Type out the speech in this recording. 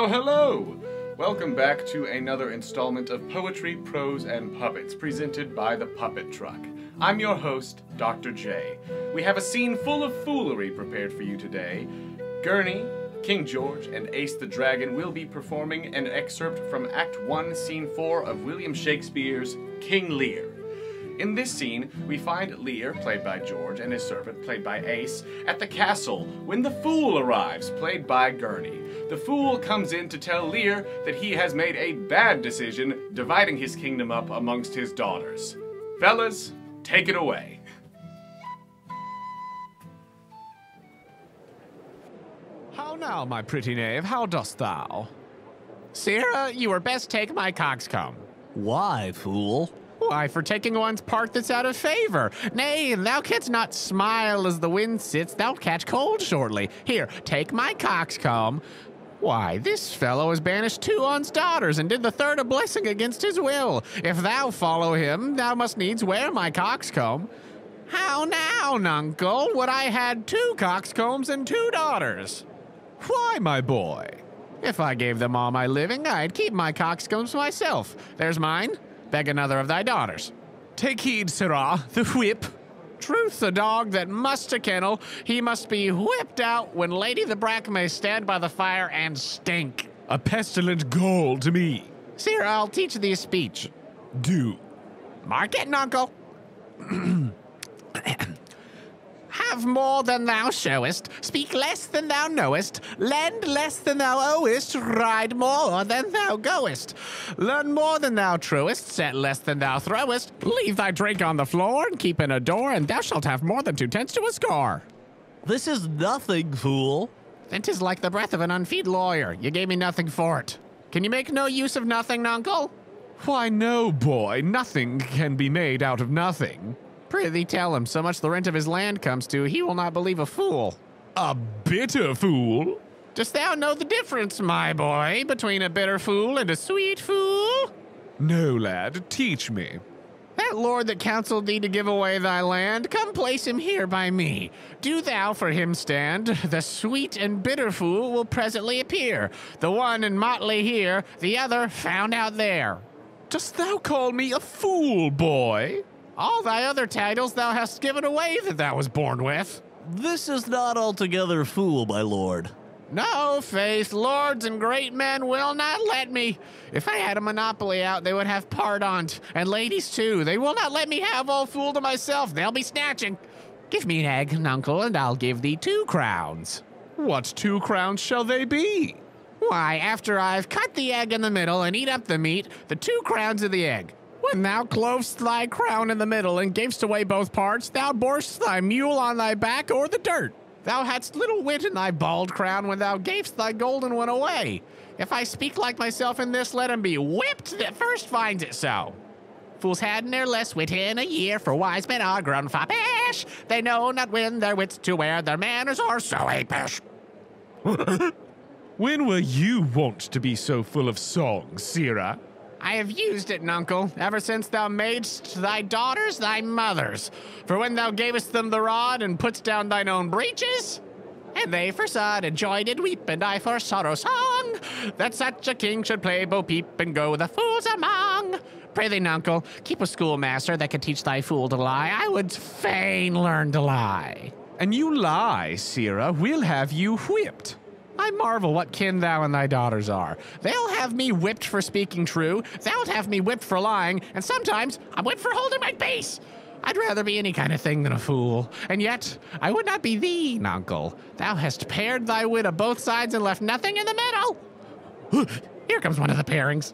Well, hello! Welcome back to another installment of Poetry, Prose, and Puppets, presented by the Puppet Truck. I'm your host, Dr. J. We have a scene full of foolery prepared for you today. Gurney, King George, and Ace the Dragon will be performing an excerpt from Act 1, Scene 4 of William Shakespeare's King Lear. In this scene, we find Lear, played by George, and his servant, played by Ace, at the castle when the Fool arrives, played by Gurney. The Fool comes in to tell Lear that he has made a bad decision dividing his kingdom up amongst his daughters. Fellas, take it away. How now, my pretty knave, how dost thou? Sirrah, you were best take my coxcomb. Why, fool? Why, for taking one's part that's out of favor. Nay, thou canst not smile as the wind sits, thou'lt catch cold shortly. Here, take my coxcomb. Why, this fellow has banished 2 on's daughters, and did the 3rd a blessing against his will. If thou follow him, thou must needs wear my coxcomb. How now, nuncle, would I had 2 coxcombs and 2 daughters? Why, my boy? If I gave them all my living, I'd keep my coxcombs myself. There's mine. Beg another of thy daughters. Take heed, sirrah, the whip. Truth, a dog that must to kennel, he must be whipped out when Lady the Brack may stand by the fire and stink. A pestilent gall to me. Sirrah, I'll teach thee a speech. Do. Mark it, nuncle. Have more than thou showest, speak less than thou knowest, lend less than thou owest, ride more than thou goest, learn more than thou truest, set less than thou throwest, leave thy drink on the floor, and keep in a door, and thou shalt have more than 2 tenths to a score. This is nothing, fool. Then 'tis like the breath of an unfeed lawyer. You gave me nothing for it. Can you make no use of nothing, nuncle? Why, no, boy, nothing can be made out of nothing. Prithee tell him, so much the rent of his land comes to, he will not believe a fool. A bitter fool? Dost thou know the difference, my boy, between a bitter fool and a sweet fool? No, lad, teach me. That lord that counseled thee to give away thy land, come place him here by me. Do thou for him stand, the sweet and bitter fool will presently appear. The one in motley here, the other found out there. Dost thou call me a fool, boy? All thy other titles thou hast given away that thou was born with. This is not altogether fool, my lord. No, faith, lords and great men will not let me. If I had a monopoly out, they would have part on't, and ladies too. They will not let me have all fool to myself. They'll be snatching. Give me an egg, nuncle, and I'll give thee 2 crowns. What 2 crowns shall they be? Why, after I've cut the egg in the middle and eat up the meat, the 2 crowns of the egg. When thou clovest thy crown in the middle and gavest away both parts, thou borest thy mule on thy back o'er the dirt. Thou hadst little wit in thy bald crown when thou gavest thy golden one away. If I speak like myself in this, let him be whipped that first finds it so. Fools had ne'er less wit in a year, for wise men are grown foppish. They know not when their wits to wear, their manners are so apish. When were you wont to be so full of song, sirrah? I have used it, nuncle, ever since thou madest thy daughters thy mothers. For when thou gavest them the rod and putst down thine own breeches, and they for sod and joy did weep, and I for sorrow song, that such a king should play bo peep and go the fools among. Prithee, nuncle, keep a schoolmaster that can teach thy fool to lie. I would fain learn to lie. And you lie, sirrah, we'll have you whipped. I marvel what kin thou and thy daughters are. They'll have me whipped for speaking true, thou'lt have me whipped for lying, and sometimes I'm whipped for holding my peace. I'd rather be any kind of thing than a fool. And yet, I would not be thee, nuncle. Thou hast paired thy wit of both sides and left nothing in the middle. Here comes one of the pairings.